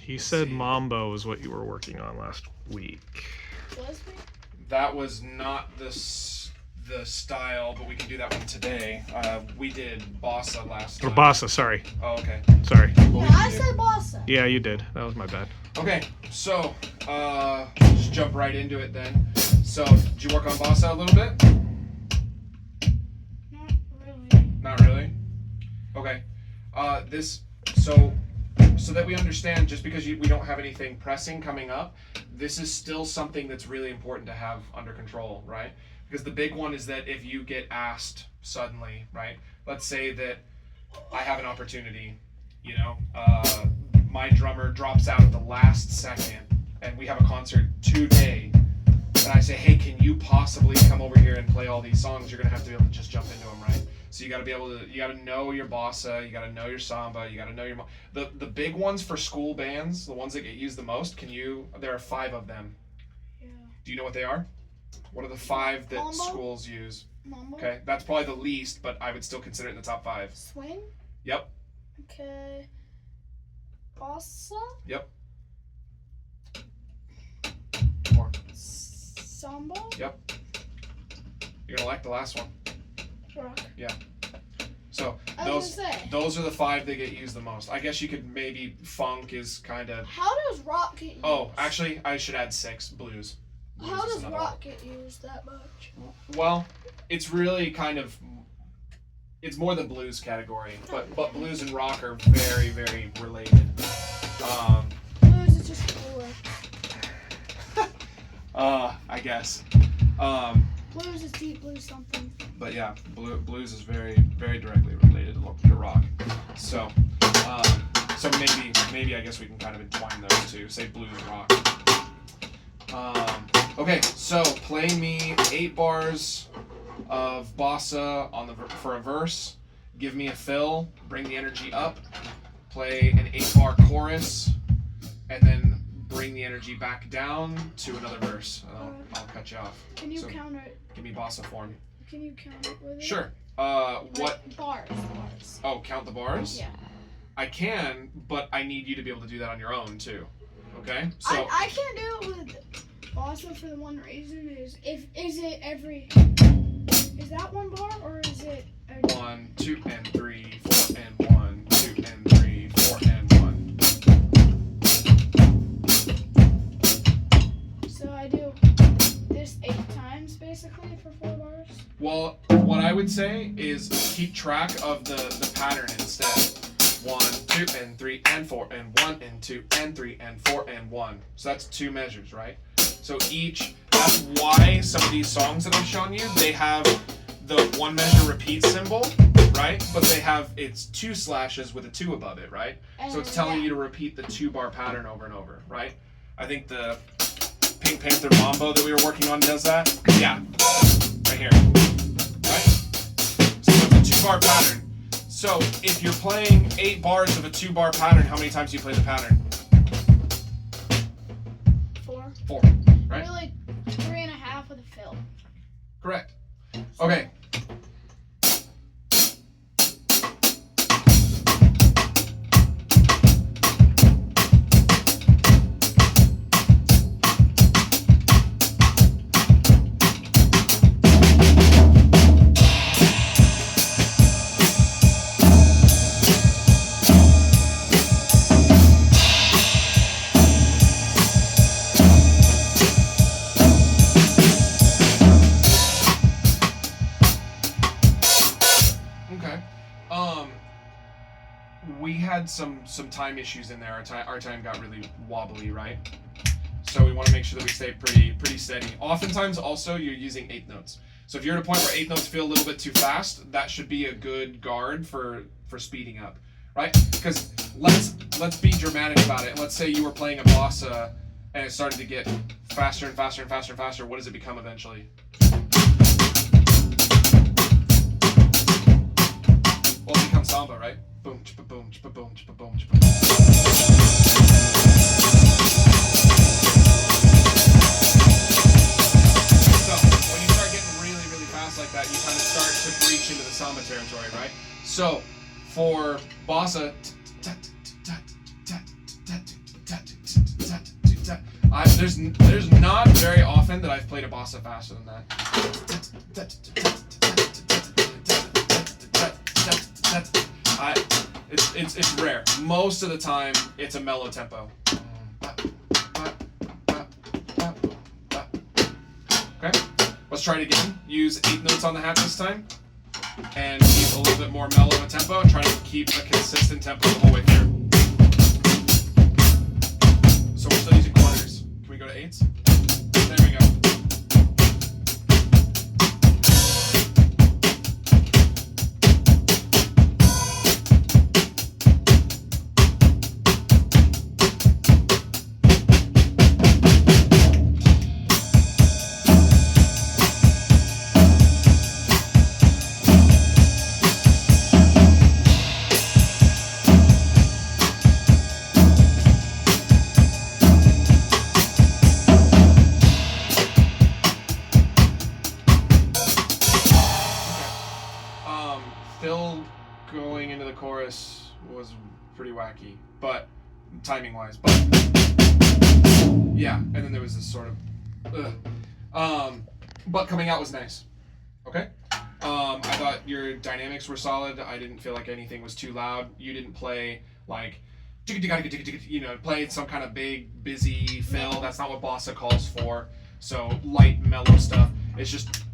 He said Mambo is what you were working on last week. Was we? That was not the style, but we can do that one today. We did Bossa last Or time. Bossa, sorry. Oh, okay. Sorry. Yeah, I said Bossa. Yeah, you did. That was my bad. Okay, so just jump right into it then. So, did you work on Bossa a little bit? Not really. Not really. Okay. So that we understand, just because we don't have anything pressing coming up, this is still something that's really important to have under control, right? Because the big one is that if you get asked suddenly, right? Let's say that I have an opportunity, my drummer drops out at the last second, and we have a concert today, and I say, hey, can you possibly come over here and play all these songs? You're gonna have to be able to just jump into them, right? So you gotta know your bossa, you gotta know your samba, you gotta know your the big ones for school bands, the ones that get used the most. There are 5 of them. Yeah. Do you know what they are? What are the 5 that Mambo? schools use? Mambo? Okay, that's probably the least, but I would still consider it in the top 5. Swing? Yep. Okay. Bossa? Yep. More. Samba? Yep. You're gonna like the last one. Rock. Yeah. So I was gonna say. those are the 5 that get used the most. I guess you could maybe funk is kind of. How does rock get used? Oh, actually, I should add 6 blues. Blues How is does another rock get used that much? one. Well, it's really kind of. It's more the blues category, but blues and rock are very, very related. Blues is just cooler. I guess. Blues is deep blues something. But yeah, blues is very, very directly related to rock. So, so maybe I guess we can kind of entwine those two. Say blues, rock. Okay, so play me 8 bars of bossa for a verse. Give me a fill. Bring the energy up. Play an 8-bar chorus, and then bring the energy back down to another verse. I'll cut you off. Can you So, counter it? Give me bossa form. Can you count it with it? Sure. What? Like bars. Oh, count the bars? Yeah. I can, but I need you to be able to do that on your own too. Okay? So I can't do it with bossa for the one reason is is that 1 bar or is it 1, 2, and 3, 4, and 1, 2, and 3, 4, and 1. So I do this 8 times basically for 4 bars? Well, what I would say is keep track of the pattern instead. 1, 2, and 3, and 4, and 1, and 2, and 3, and 4, and 1. So that's 2 measures, right? So that's why some of these songs that I've shown you, they have the 1 measure repeat symbol, right? But it's 2 slashes with a 2 above it, right? So it's telling you to repeat the 2-bar pattern over and over, right? I think the Pink Panther Mambo that we were working on does that. Yeah, right here, right? So it's a 2-bar pattern. So if you're playing 8 bars of a 2-bar pattern, how many times do you play the pattern? 4. 4, right? Really 3.5 with a fill. Correct. Okay. We had some time issues in there. Our time got really wobbly, right? So we want to make sure that we stay pretty steady. Oftentimes, also, you're using 8th notes. So if you're at a point where 8th notes feel a little bit too fast, that should be a good guard for speeding up, right? Because let's be dramatic about it. Let's say you were playing a bossa and it started to get faster and faster and faster and faster. What does it become eventually? Well, it becomes samba, right? Boom, chippa boom, chippa boom, chippa boom, chippa boom. So when you start getting really fast like that, you kind of start to breach into the samba territory, right? So for bossa, There's not very often that I've played a bossa faster than that. It's rare. Most of the time, it's a mellow tempo. Okay, let's try it again. Use 8 notes on the hat this time, and keep a little bit more mellow a tempo. Try to keep a consistent tempo the whole way through. So we're still using quarters. Can we go to 8s? There we go. Phil going into the chorus was pretty wacky, but timing wise, but yeah, and then there was this sort of but coming out was nice. Okay. I thought your dynamics were solid. I didn't feel like anything was too loud. You didn't play like play some kind of big busy fill. That's not what bossa calls for. So light mellow stuff. It's just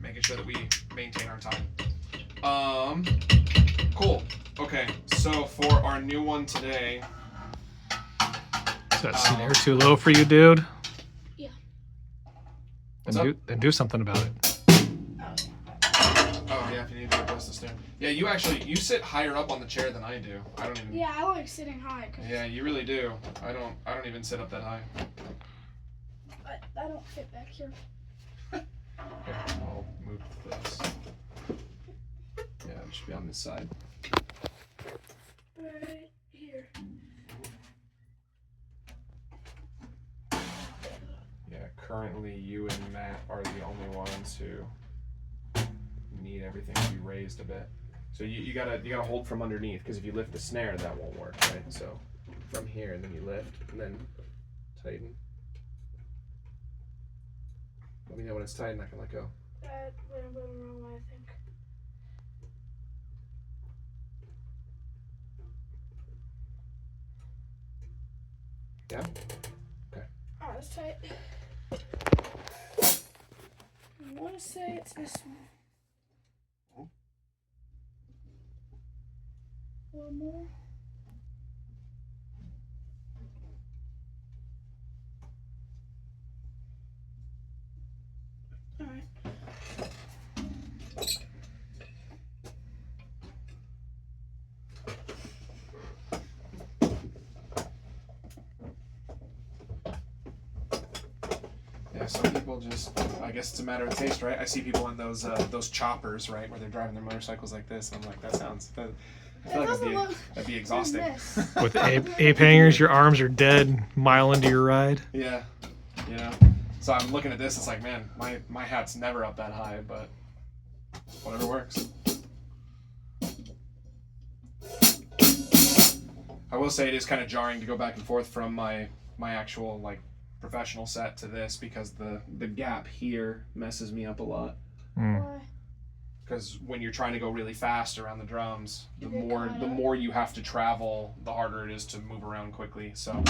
making sure that we maintain our time. Cool. Okay, so for our new one today. Is that snare too low for you, dude? Yeah. Then do something about it. Oh yeah, if you need to adjust the snare. Yeah, you sit higher up on the chair than I do. I don't even. Yeah, I like sitting high. Yeah, you really do. I don't even sit up that high. I don't fit back here. Okay, I'll move this. Yeah, it should be on this side. Right here. Yeah, currently you and Matt are the only ones who need everything to be raised a bit. So you gotta hold from underneath, because if you lift the snare, that won't work, right? So from here, and then you lift, and then tighten. Let me know when it's tight, and I can let go. Wait, I'm going the wrong way, I think. Yeah? Okay. Oh, that's tight. I want to say it's this one. A little more. All right. Yeah, some people just, I guess it's a matter of taste, right? I see people on those choppers, right, where they're driving their motorcycles like this, and I'm like, I feel like that'd be exhausting. With ape hangers, your arms are dead mile into your ride. Yeah, you know. So I'm looking at this, it's like, man, my hat's never up that high, but whatever works. I will say it is kind of jarring to go back and forth from my actual like professional set to this, because the gap here messes me up a lot. Why? Because when you're trying to go really fast around the drums, the You get more caught the up. more you have to travel, the harder it is to move around quickly. So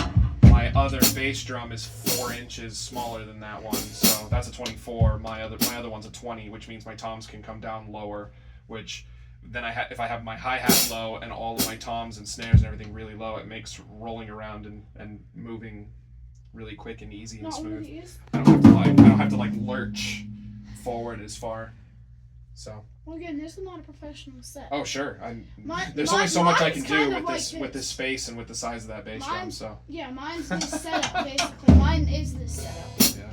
my other bass drum is 4 inches smaller than that one, so that's a 24. My other one's a 20, which means my toms can come down lower. Which then if I have my hi-hat low and all of my toms and snares and everything really low, it makes rolling around and moving really quick and easy and Not one of smooth. these. I don't have to like lurch forward as far. So. Well, again, this is not a professional set. Oh sure, Mine- there's only so much I can mine's do kind with of like this with this space and with the size of that bass drum. Mine's- So Yeah, mine's this setup, basically. Mine is this setup. yeah.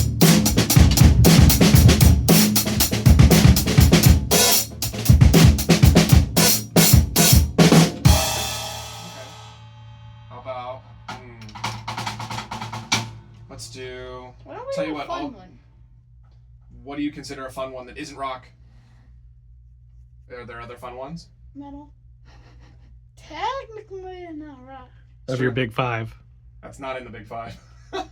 Okay. How about let's do. Why don't we Tell do you a what, fun I'll- one? What do you consider a fun one that isn't rock? Are there other fun ones? Metal. Technically, not rock. Of Sure. your big five. That's not in the big five. Yeah,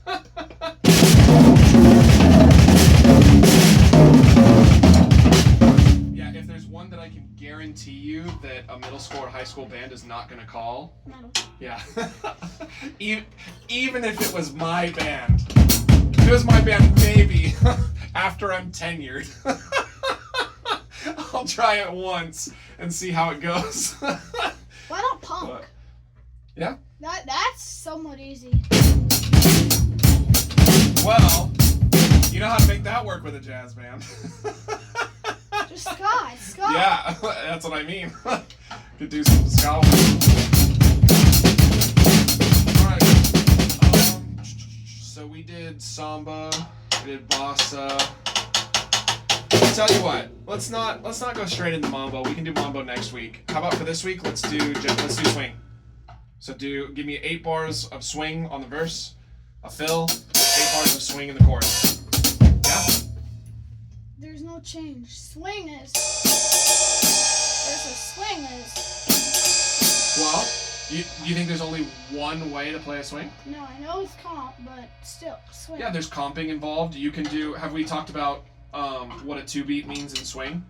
if there's one that I can guarantee you that a middle school or high school band is not going to call, Metal. yeah. Even if it was my band. If it was my band, maybe after I'm tenured. I'll try it once and see how it goes. Why not punk? But, yeah. That's somewhat easy. Well, you know how to make that work with a jazz band. Just ska. Yeah, that's what I mean. Could do some ska. Alright. So we did samba, we did bossa. I'll tell you what, let's not go straight into mambo. We can do mambo next week. How about for this week, let's do swing. So give me 8 bars of swing on the verse, a fill, 8 bars of swing in the chorus. Yeah? There's no change. Swing is. There's a swing is. Well, you think there's only one way to play a swing? No, I know it's comp, but still, swing. Yeah, there's comping involved. You can do. Have we talked about what a 2-beat means in swing?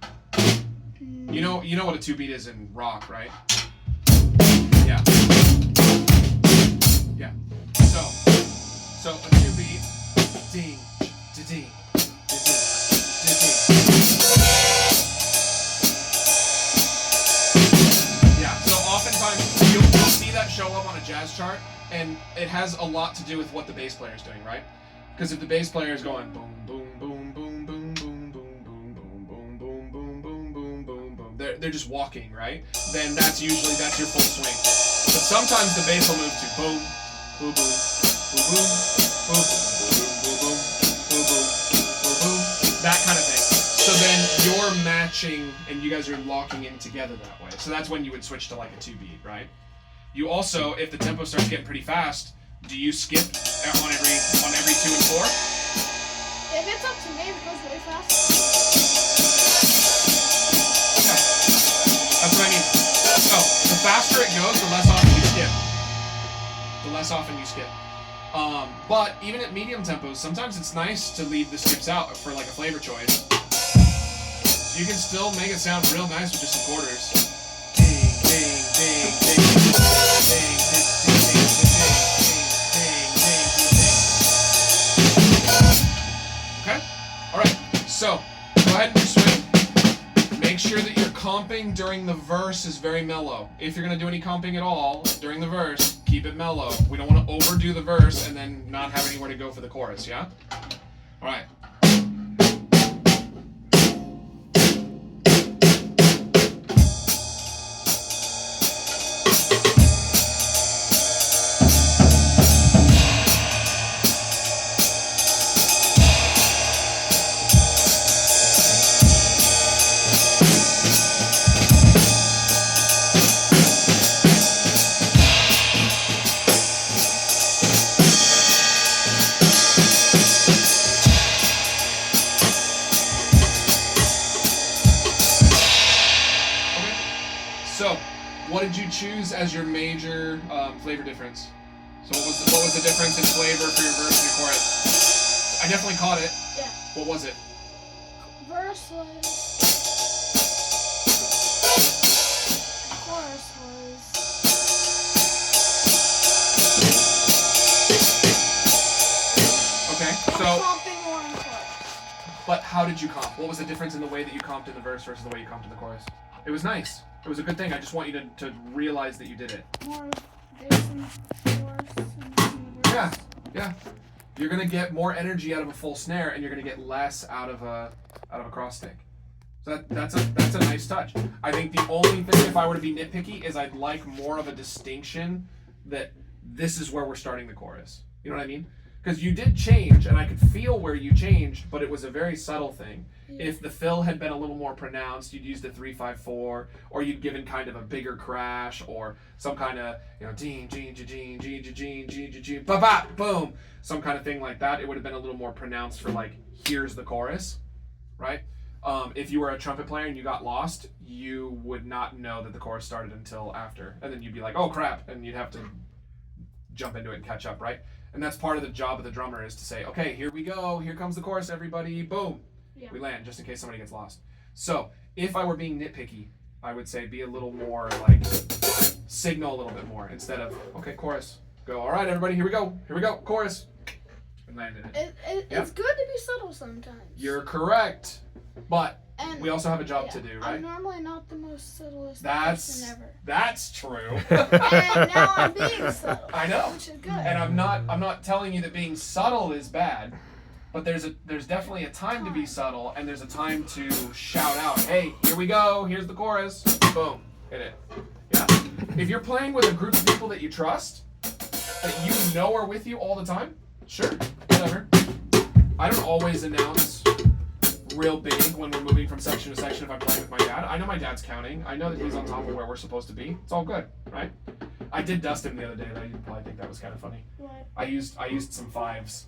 You know what a 2-beat is in rock, right? Yeah. Yeah. So a 2-beat, ding, da-ding, da-ding, da-ding. Yeah. So oftentimes you'll see that show up on a jazz chart, and it has a lot to do with what the bass player is doing, right? Because if the bass player is going boom, boom, boom, boom, boom, boom, boom, boom, boom, boom, boom, boom, boom, boom, boom, boom, they're just walking, right? Then that's your full swing. But sometimes the bass will move to boom, boom, boom, boom, boom, boom, boom, boom, boom, boom, boom, boom, that kind of thing. So then you're matching, and you guys are locking in together that way. So that's when you would switch to like a 2-beat, right? You also, if the tempo starts getting pretty fast, do you skip on every 2 and 4? If it's up to me, it goes way fast. Okay. That's what I mean. So, the faster it goes, the less often you skip. But even at medium tempos, sometimes it's nice to leave the skips out for like a flavor choice. You can still make it sound real nice with just some quarters. Ding, ding, ding, ding, ding, ding, ding, ding, ding, ding, ding, ding. Okay? Alright, so go ahead and do swing. Make sure that your comping during the verse is very mellow. If you're going to do any comping at all during the verse, keep it mellow. We don't want to overdo the verse and then not have anywhere to go for the chorus, yeah? Alright. What did you choose as your major flavor difference? So what was the difference in flavor for your verse and your chorus? I definitely caught it. Yeah. What was it? Verse was. Chorus was. Okay, so. Comping more in chorus. But how did you comp? What was the difference in the way that you comped in the verse versus the way you comped in the chorus? It was nice. It was a good thing. I just want you to realize that you did it. More bass in the chorus and in the verse. Yeah, yeah. You're gonna get more energy out of a full snare, and you're gonna get less out of a cross stick. So that's a nice touch. I think the only thing, if I were to be nitpicky, is I'd like more of a distinction that this is where we're starting the chorus. You know what I mean? Because you did change, and I could feel where you changed, but it was a very subtle thing. Yeah. If the fill had been a little more pronounced, you'd used a 3-5-4, or you'd given kind of a bigger crash, or some kind of, ding, ding, ding, ding, ding, ding, ding, ba ba, boom, some kind of thing like that. It would have been a little more pronounced for like, here's the chorus, right? If you were a trumpet player and you got lost, you would not know that the chorus started until after, and then you'd be like, oh crap, and you'd have to jump into it and catch up, right? And that's part of the job of the drummer is to say, okay, here we go. Here comes the chorus, everybody. Boom. Yeah. We land just in case somebody gets lost. So if I were being nitpicky, I would say be a little more like signal a little bit more instead of, okay, chorus. Go, all right, everybody, here we go. Here we go, chorus. And landed it. It's good to be subtle sometimes. You're correct. But and we also have a job to do, right? I'm normally not the most subtlest That's person ever. that's true. And now I'm being subtle. I know. Which is good. And I'm not telling you that being subtle is bad, but there's definitely a time to be subtle and there's a time to shout out, hey, here we go, here's the chorus. Boom. Hit it. Yeah. If you're playing with a group of people that you trust, that you know are with you all the time, sure, whatever. I don't always announce real big when we're moving from section to section if I'm playing with my dad. I know my dad's counting. I know that he's on top of where we're supposed to be. It's all good, right? I did dust him the other day, though. You'd probably think that was kind of funny. What? I used some fives,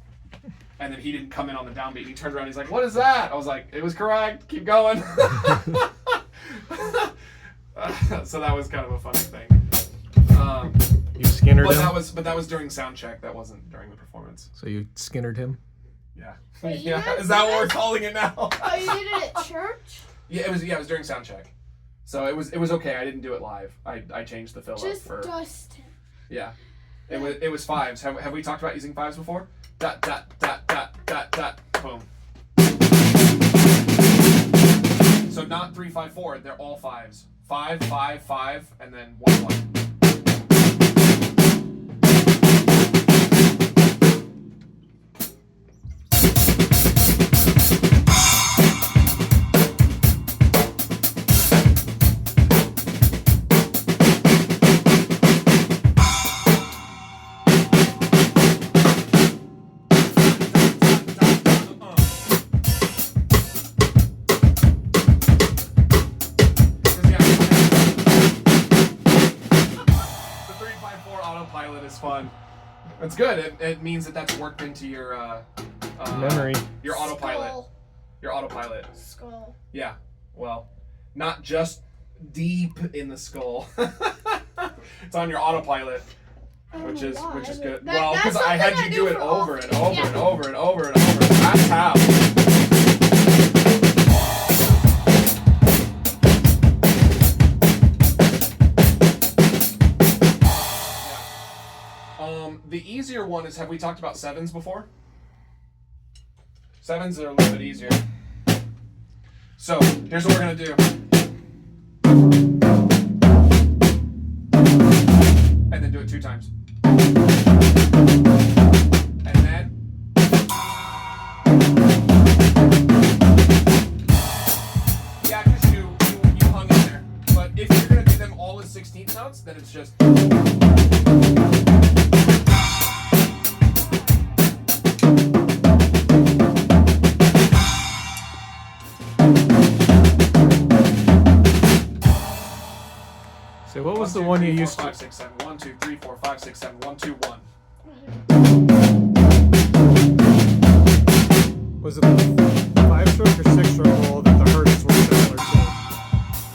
and then he didn't come in on the downbeat. He turned around. He's like, "What is that?" I was like, "It was correct. Keep going." So that was kind of a funny thing. You skinnered But him? that was during sound check. That wasn't during the performance. So you skinnered him? Yeah. Wait, you Yeah. guys- Is that what we're calling it now? Oh, you did it at church? Yeah, it was during sound check. So it was okay. I didn't do it live. I changed the fill up Just for dust him. yeah. It was fives. Have we talked about using fives before? Dot dot dot dot dot dot boom. So not 3 5 4. They're all fives. 5 5 5 and then 1 1. Fun. That's good. It means that that's worked into your Memory. Your autopilot. Skull. Your autopilot. Skull. Yeah. Well, not just deep in the skull. It's on your autopilot, I don't which know is why, which is but good. that- Well, that's because I had something you do it for over all- and over yeah. and over and over and over. That's how. The easier one is, have we talked about sevens before? Sevens are a little bit easier. So, here's what we're going to do. And then do it 2 times. And then. Yeah, because you hung in there. But if you're going to do them all as 16th notes, then it's just. So what was the one you used 5, to? 6, 7. 1, 2, 3, 4, 5, 6, 7. 1, 2, 1. Was it the 5-stroke or 6-stroke roll that the Hurdas were similar to?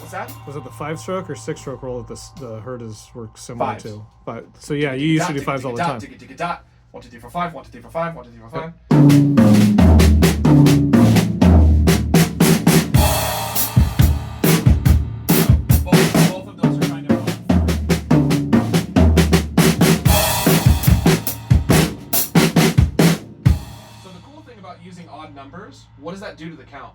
What's that? Was it the 5-stroke or 6-stroke roll that the Hurdas were similar Fives. to? So yeah, you used to do 5s all the time. 1, 2, 3, 4, 5. 1, 2, 3, 4, 5. 1, 2, 3, 4, 5. Both of those are kind of. So the cool thing about using odd numbers, what does that do to the count?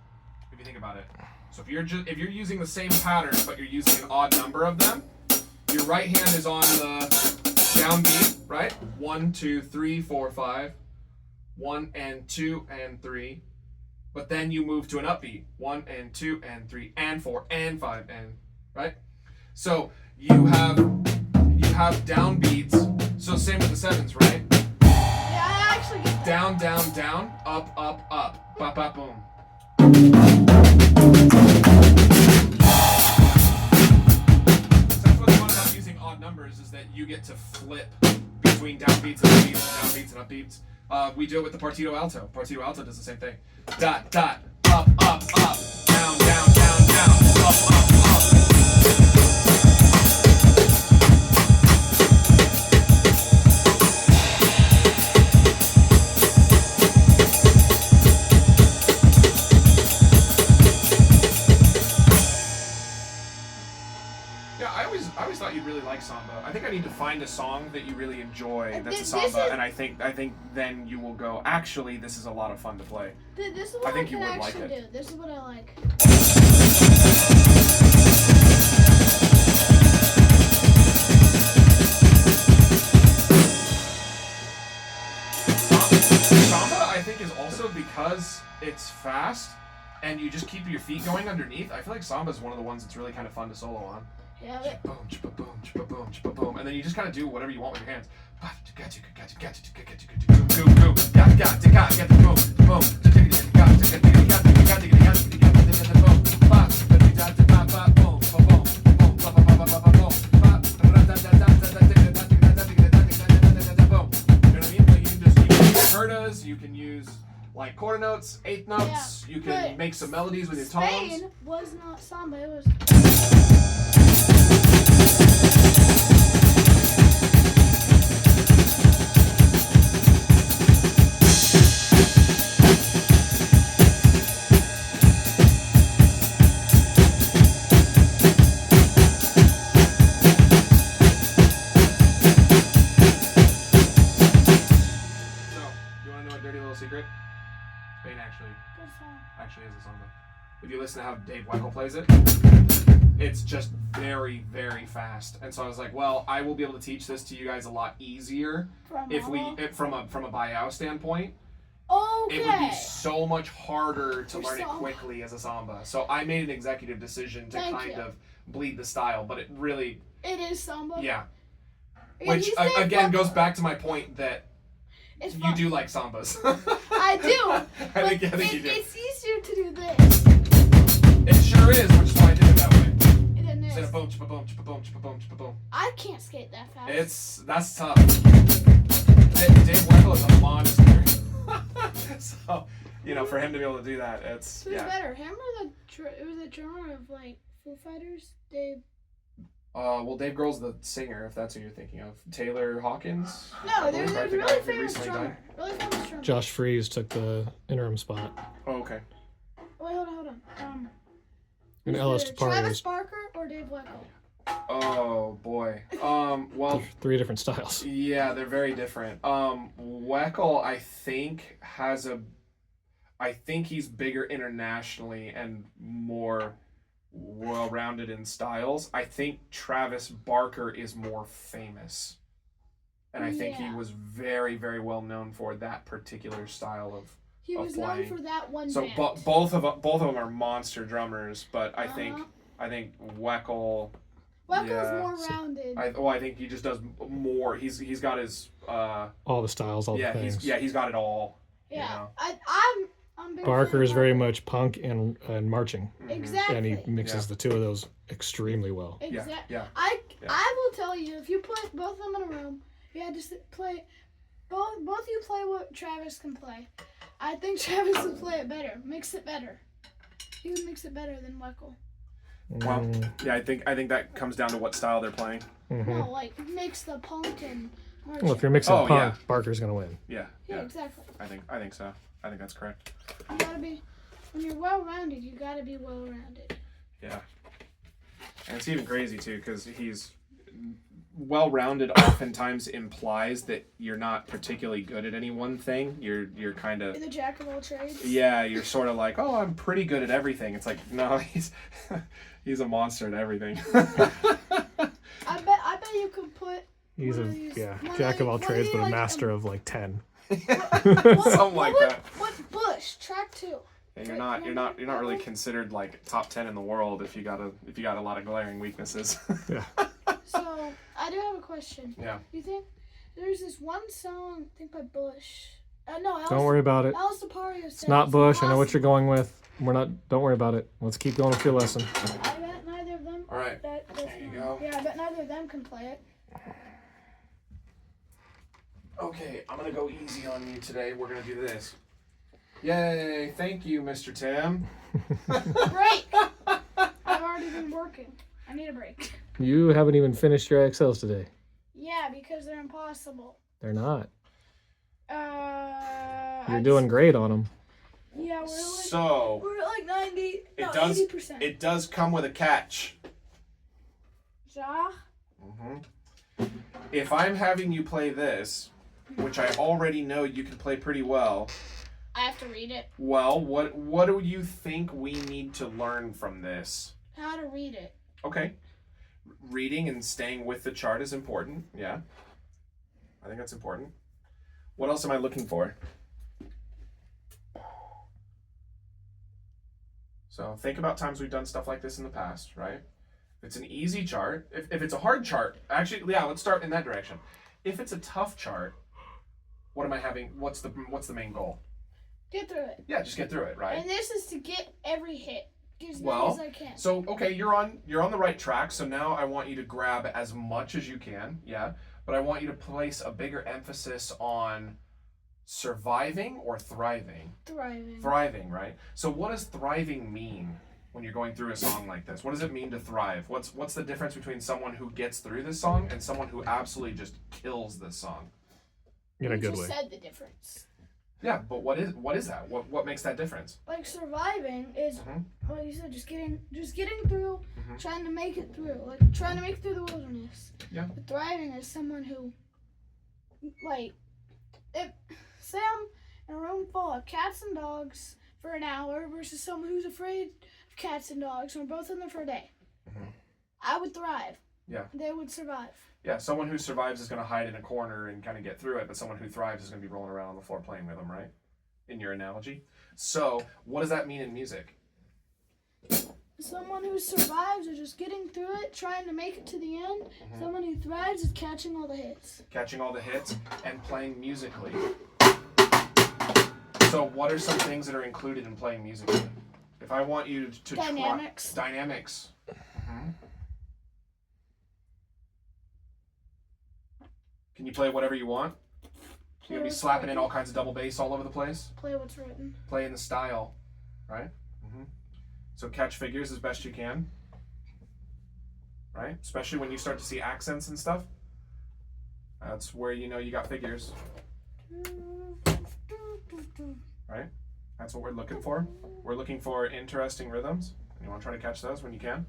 If you think about it. So if you're using the same pattern but you're using an odd number of them, your right hand is on the downbeat, right? 1, 2, 3, 4, 5. 1 and 2 and 3. But then you move to an upbeat. 1 and 2 and 3 and 4 and 5 and right? So you have downbeats. So same with the sevens, right? Yeah, I actually get that. Down, down, down, up, up, up, bop, bop, boom. That's what's fun about using odd numbers is that you get to flip between downbeats and upbeats, downbeats and upbeats. We do it with the partito alto. Partito alto does the same thing. Dot, dot, up, up, up, down, down, down, down, up, up, up. Yeah, I always thought you'd really like samba. I think I need to find a song that you really enjoy that's a This samba, is- and I think then you will go. Actually, this is a lot of fun to play. This is I what I, think you can would like actually it. do. This is what I like. Samba, I think, is also because it's fast and you just keep your feet going underneath. I feel like samba is one of the ones that's really kind of fun to solo on. Yeah, but Boom, boom, boom, boom, and then you just kind of do whatever you want with your hands. You can use like quarter notes, eighth notes. Yeah, You can but make some melodies with your tones. Spain was not samba. It was. So, you want to know a dirty little secret? Spain Good song. actually is a samba. If you listen to how Dave Weckl plays it, it's just very, very fast. And so I was like, well, I will be able to teach this to you guys a lot easier if from a Bayao standpoint. Okay. It would be so much harder to For learn it samba. quickly as a samba. So I made an executive decision to Thank kind you. of bleed the style, but it really, It is samba. yeah. Yeah, Which he's Dave again Weckl. goes back to my point that It's you fun. do like sambas. I do. But I think you do. It's easier to do this. It sure is, which is why I did it that way. Than Instead this. of boom, boom, boom, boom, boom. I can't skate that fast. That's tough. Dave Weckl is a monster. So, for him to be able to do that, it's Who's yeah. better, him or it was the drummer of like Foo Fighters, Dave? Well, Dave Grohl's the singer, if that's who you're thinking of. Taylor Hawkins. No, there's I a think really I famous recently drummer. died. Really famous drummer. Josh Freese took the interim spot, Oh, okay. Wait, hold on. and Who's Ellis better, Tapari Travis is Barker or Dave Weckl? Oh boy. Well, three different styles. yeah, they're very different. Weckl, I think he's bigger internationally and more well-rounded in styles. I think Travis Barker is more famous. And I think he Yeah. was very, very well known for that particular style of. He was known playing. for that one So band. both of them are monster drummers, but I think Uh-huh. Weckl. Weckl's yeah. more rounded. I think he just does more. He's got his All the styles, all the things. he's got it all. yeah, You know. I'm big Barker fan is of very Barker. much punk and marching, Exactly. and he mixes the two of those extremely well. Exactly. Yeah. I Yeah. will tell you, if you put both of them in a room, you had to play. Both you play what Travis can play. I think Travis would play it better. Mix it better. He would mix it better than Weckl. Well, yeah, I think that comes down to what style they're playing. No, like mix the punk and marching. Well, if you're mixing Oh, punk, yeah. Barker's gonna win. Yeah. yeah, Yeah. exactly. I think so. I think that's correct. You gotta be when you're well-rounded. You gotta be well-rounded. Yeah. And it's even crazy too because he's well-rounded. Oftentimes implies that you're not particularly good at any one thing. You're kind of You're the jack of all trades. yeah. You're sort of like, oh, I'm pretty good at everything. It's like no, he's a monster at everything. I bet you could put. He's one a of these- one jack of all one trades, these, but a like, master of like 10. Something like that. What Bush track 2? Yeah, you're not really considered like top 10 in the world if you got a lot of glaring weaknesses. Yeah. So I do have a question. Yeah. You think there's this one song? I think by Bush. No, Don't worry about it. Alice Tapario said It's not Bush. I know what you're going with. We're not. Don't worry about it. Let's keep going with your lesson. I bet neither of them. All right. That's There you go. Yeah, I bet neither of them can play it. Okay, I'm gonna go easy on you today. We're gonna do this. Yay! Thank you, Mr. Tim. Break. I've already been working. I need a break. You haven't even finished your XLs today. Yeah, because they're impossible. They're not. I You're doing great on them. Yeah, So we're like 90. No, does 80%. it does come with a catch. Is Ja. If I'm having you play this, which I already know you can play pretty well, I have to read it. well, what do you think we need to learn from this? How to read it. Okay. Reading and staying with the chart is important. Yeah. I think that's important. What else am I looking for? So think about times we've done stuff like this in the past, right? If it's an easy chart, if it's a hard chart, actually, yeah, let's start in that direction. If it's a tough chart, what am I having? What's the main goal? Get through it. Yeah, just get through it, right? And this is to get every hit. Get as many Well, as I can. so okay, you're on the right track. So now I want you to grab as much as you can, yeah. But I want you to place a bigger emphasis on surviving or thriving. Thriving. Thriving, right? So what does thriving mean when you're going through a song like this? What does it mean to thrive? What's the difference between someone who gets through this song and someone who absolutely just kills this song? In a You good just way. said the difference. Yeah, but what is that? What makes that difference? Like surviving is, like you said, just getting through, trying to make it through, like trying to make it through the wilderness. Yeah. But thriving is someone who, like, if say I'm in a room full of cats and dogs for an hour versus someone who's afraid of cats and dogs, and we're both in there for a day. I would thrive. Yeah. They would survive. Yeah, someone who survives is going to hide in a corner and kind of get through it, but someone who thrives is going to be rolling around on the floor playing with them, right? In your analogy. So, what does that mean in music? Someone who survives is just getting through it, trying to make it to the end. Someone who thrives is catching all the hits. Catching all the hits and playing musically. So, what are some things that are included in playing musically? If I want you to Dynamics. Dynamics. Can you play whatever you want? You're gonna be slapping in all kinds of double bass all over the place. Play what's written. Play in the style, right? So catch figures as best you can, right? Especially when you start to see accents and stuff. That's where you know you got figures, right? That's what we're looking for. We're looking for interesting rhythms. And you want to try to catch those when you can,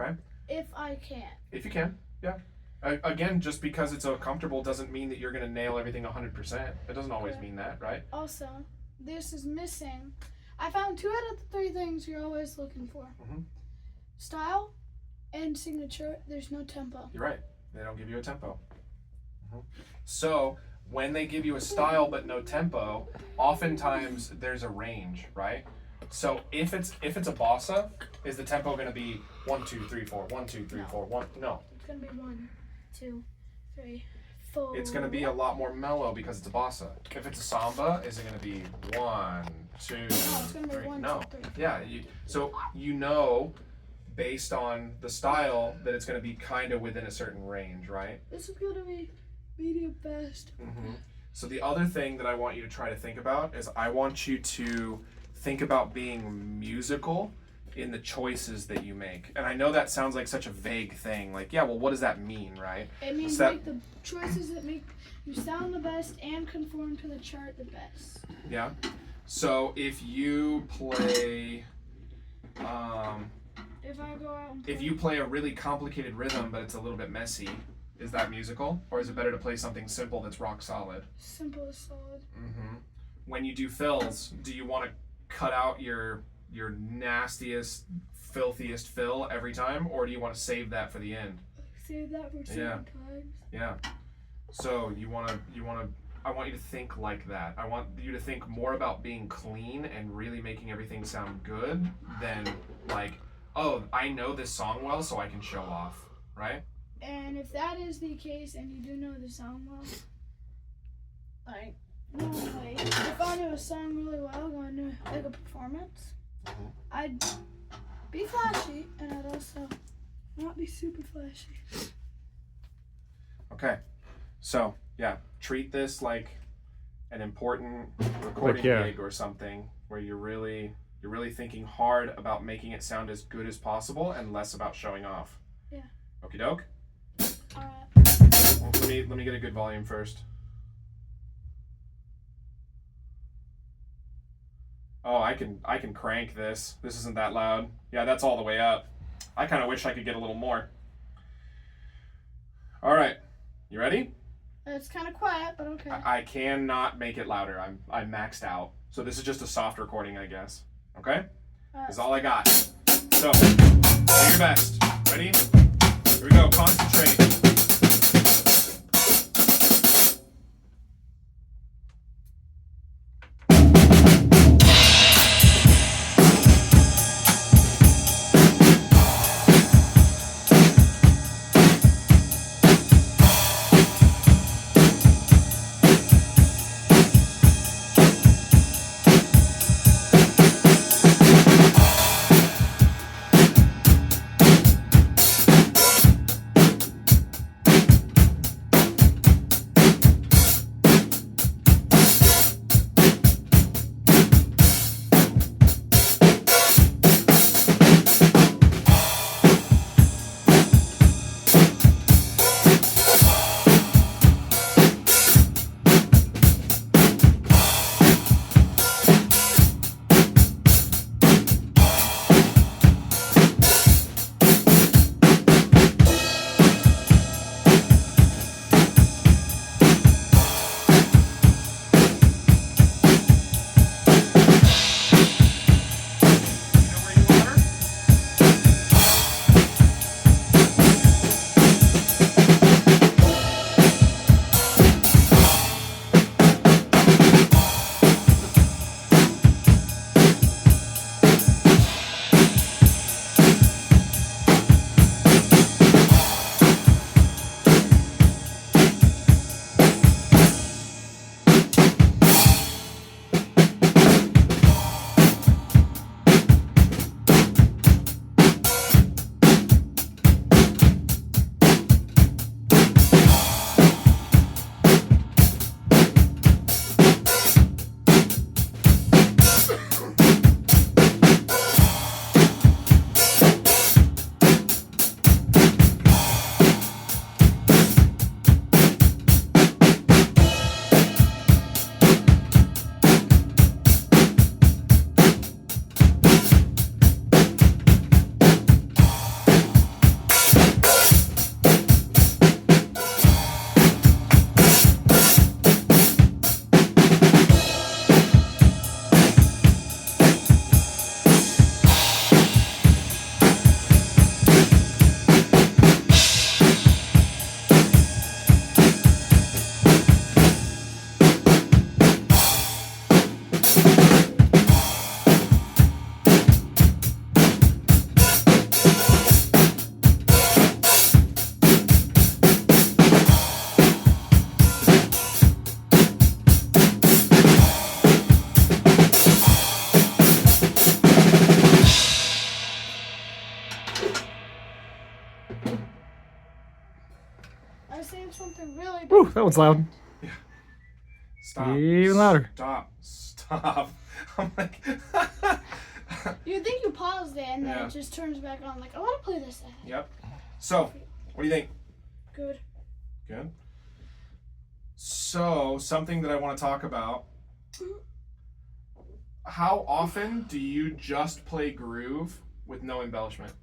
okay? If I can. If you can, yeah. Again, just because it's so comfortable doesn't mean that you're going to nail everything 100%. It doesn't always mean that, right? Also, this is missing. I found 2 out of the 3 things you're always looking for. Style and signature. There's no tempo. You're right. They don't give you a tempo. So when they give you a style but no tempo, oftentimes there's a range, right? So if it's a bossa, is the tempo going to be 1 2 3 4 1 2 3 4 1? No. It's gonna be 1 2 3 4. It's going to be a lot more mellow because it's a bossa. If it's a samba, is it going to be 1 2 No, it's gonna be 3? 1 No. 2 3. Yeah. So you know, based on the style, that it's going to be kind of within a certain range, right? This is gonna be medium fast. So the other thing that I want you to try to think about is I want you to think about being musical in the choices that you make. And I know that sounds like such a vague thing. Like, yeah, well, what does that mean, right? It means make the choices that make you sound the best and conform to the chart the best. Yeah. So if you play, If I go out and play, if you play a really complicated rhythm but it's a little bit messy, is that musical? Or is it better to play something simple that's rock solid? simple is solid. When you do fills, do you want to cut out your nastiest, filthiest fill every time, or do you want to save that for the end? Save that for certain times. Yeah. So I want you to think like that. I want you to think more about being clean and really making everything sound good than like, oh, I know this song well, so I can show off, right? And if that is the case, and you do know the song well, like, no, like, if I know a song really well, going to like a performance, I'd be flashy, and I'd also not be super flashy. Okay. So yeah, treat this like an important recording yeah. gig or something where you're really thinking hard about making it sound as good as possible and less about showing off. Yeah. Okie doke. Alright. Well, let me get a good volume first. Oh, I can crank this. This isn't that loud. Yeah, that's all the way up. I kind of wish I could get a little more. All right. You ready? It's kind of quiet, but okay. I cannot make it louder. I'm maxed out. So this is just a soft recording, I guess. Okay? That's all I got. So, do your best. Ready? Here we go. Concentrate. I saved something really big. Woo, that one's loud. Stop. Even louder. Stop. I'm like. You think you paused it and then Yeah. it just turns back on. Like, I want to play this. Yep. So, what do you think? Good. Good. So, something that I want to talk about. How often do you just play groove with no embellishment?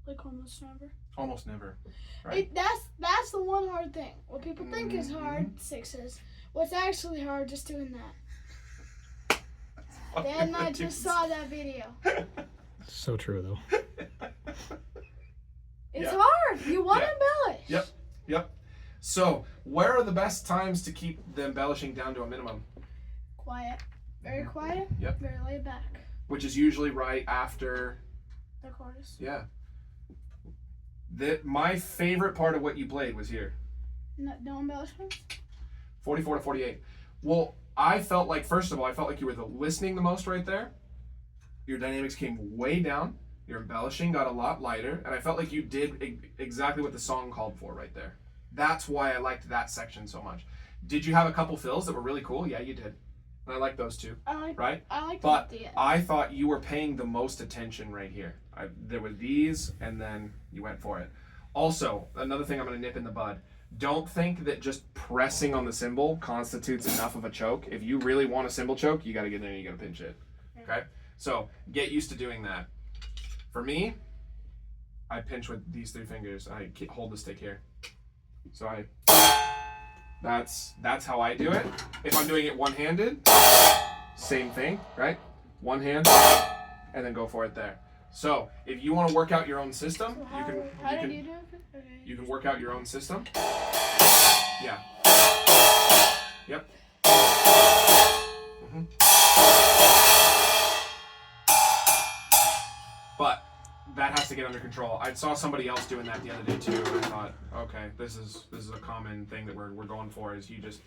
Like almost never. Almost never. Right? That's the one hard thing. What people think is hard, sixes. What's actually hard, just doing that. Then I just saw that video. So true, though. It's Yeah. hard. You want to Yeah. embellish. Yep. So, where are the best times to keep the embellishing down to a minimum? Quiet. Very quiet. Yep. Very laid back. Which is usually right after. The chorus. Yeah. My favorite part of what you played was here. No embellishments? 44 to 48. Well, I felt like, first of all, you were listening the most right there. Your dynamics came way down. Your embellishing got a lot lighter. And I felt like you did exactly what the song called for right there. That's why I liked that section so much. Did you have a couple fills that were really cool? Yeah, you did. And I like those too. Right? I like But the I thought you were paying the most attention right here. There were these, and then you went for it. Also, another thing I'm going to nip in the bud. Don't think that just pressing on the cymbal constitutes enough of a choke. If you really want a cymbal choke, you got to get in there and you got to pinch it. Okay? So get used to doing that. For me, I pinch with these three fingers. I hold the stick here. So that's how I do it. If I'm doing it one-handed, same thing, right? One hand, and then go for it there. So if you want to work out your own system, So how did you do it? Okay. you can work out your own system. Yeah. Yep. hmm But that has to get under control. I saw somebody else doing that the other day too, and I thought, okay, this is a common thing that we're going for. Is you just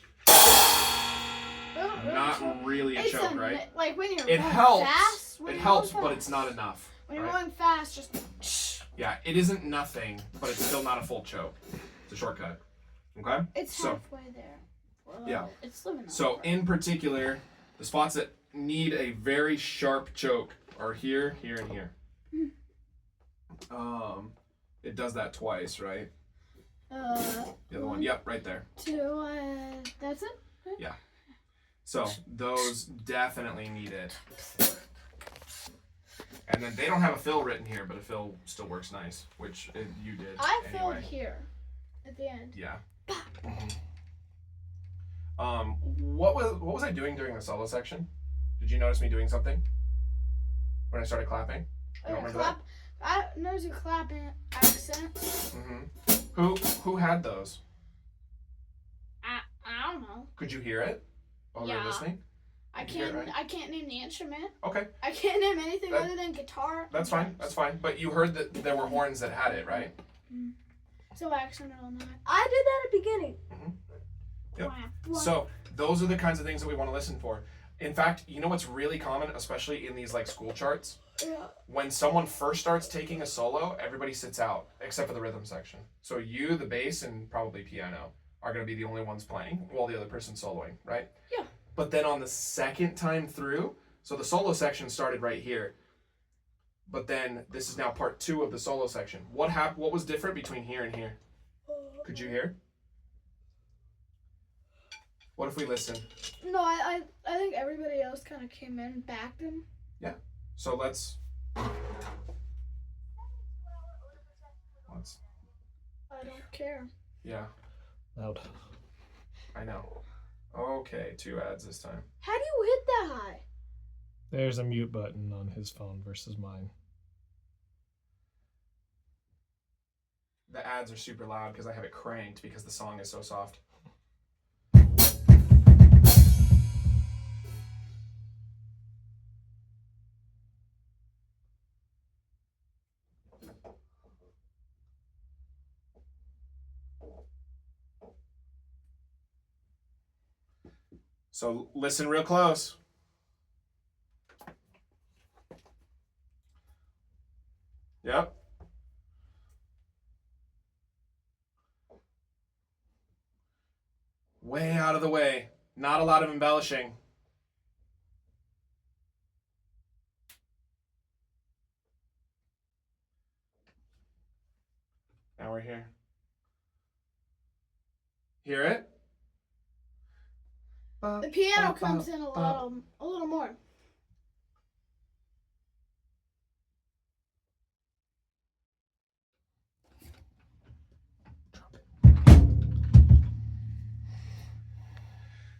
not really a It's choke, right? Like when you're It going helps. fast. When It you're helps, going but fast. it's not enough. When you're right? going fast, just Yeah, it isn't nothing, but it's still not a full choke. It's a shortcut. Okay? it's So- halfway there. Well, Yeah. It's living. So in particular, the spots that need a very sharp choke are here, here, and here. It does that twice, right? The other one, yep, right there. Two. That's it. So those definitely need it. And then they don't have a fill written here, but a fill still works nice, which you did. I anyway. filled here, at the end. Yeah. What was I doing during the solo section? Did you notice me doing something when I started clapping? You don't remember clap. I noticed you clapping accents. that? Who had those? I don't know. Could you hear it while we were Yeah. listening? I You hear it, can't. right? I can't name the instrument. Okay, I can't name anything That- other than guitar. that's fine. That's fine. But you heard that there were horns that had it, right? So I accented on that. I did that at the beginning. Yep. Wah. So those are the kinds of things that we want to listen for. In fact, you know what's really common, especially in these like school charts? Yeah. When someone first starts taking a solo, everybody sits out except for the rhythm section. So you, the bass, and probably piano are going to be the only ones playing while the other person's soloing, right? Yeah. But then on the second time through, so the solo section started right here. But then this is now part 2 of the solo section. What was different between here and here? Could you hear? What if we listen? No, I think everybody else kind of came in and backed him. So let's I don't care. yeah, Loud. I know. Okay, 2 ads this time. How do you hit that high? There's a mute button on his phone versus mine. The ads are super loud because I have it cranked because the song is so soft. So listen real close. Yep. Way out of the way. Not a lot of embellishing. Now we're here. Hear it? The piano comes in a little more.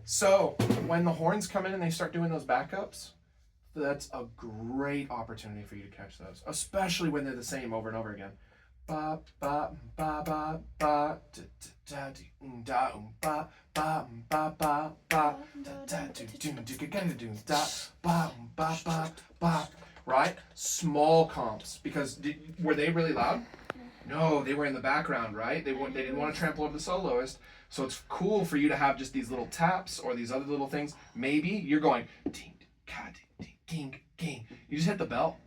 So, when the horns come in and they start doing those backups, that's a great opportunity for you to catch those, especially when they're the same over and over again. Ba ba ba ba ba da da ba ba ba ba ba da ba ba ba. Right? Small comps, because were they really loud? No, they were in the background, right? They didn't want to trample over the soloist. So it's cool for you to have just these little taps or these other little things. Maybe you're going ding, ding, ding. You just hit the bell.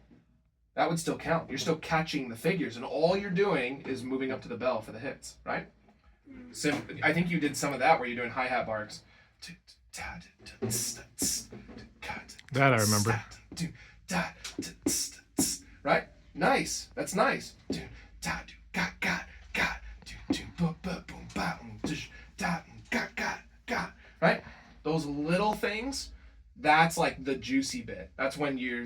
That would still count. You're still catching the figures, and all you're doing is moving up to the bell for the hits, right? I think you did some of that where you're doing hi-hat barks. That I remember. Right? Nice. That's nice. Right? Those little things, that's like the juicy bit. That's when you're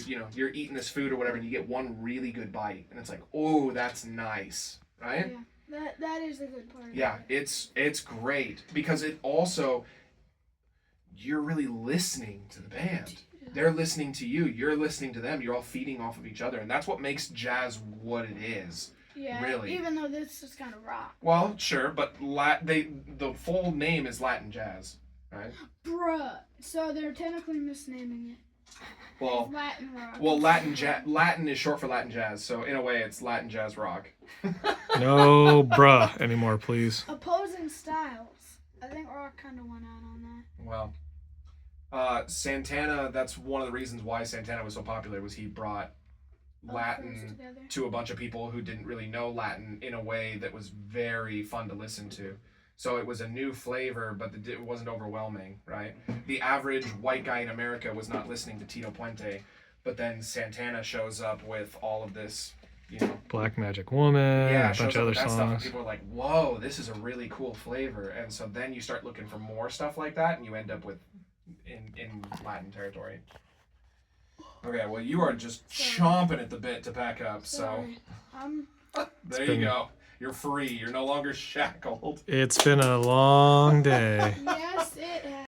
eating this food or whatever and you get one really good bite and it's like, oh, that's nice. Right? Yeah. That is a good part. Yeah, it's great because it also you're really listening to the band. They're listening to you. You're listening to them. You're all feeding off of each other, and that's what makes jazz what it is. Yeah. Really. Even though this is kind of rock. Well, sure, but the full name is Latin jazz, right? Bruh. So they're technically misnaming it. Well, It's Latin rock. well, Latin is short for Latin jazz, so in a way, it's Latin jazz rock. No bruh anymore, please. Opposing styles. I think rock kind of went out on that. Well, Santana. That's one of the reasons why Santana was so popular. Was he brought All Latin close together. to a bunch of people who didn't really know Latin in a way that was very fun to listen to. So it was a new flavor, but it wasn't overwhelming, right? The average white guy in America was not listening to Tito Puente, but then Santana shows up with all of this, you know, Black Magic Woman, yeah, a shows bunch up of other with that stuff, and songs. people are like, "Whoa, this is a really cool flavor." And so then you start looking for more stuff like that, and you end up with in Latin territory. Okay, well, you are just chomping at the bit to pack up, so Sorry. there been- you go. You're free. You're no longer shackled. It's been a long day. Yes, it has.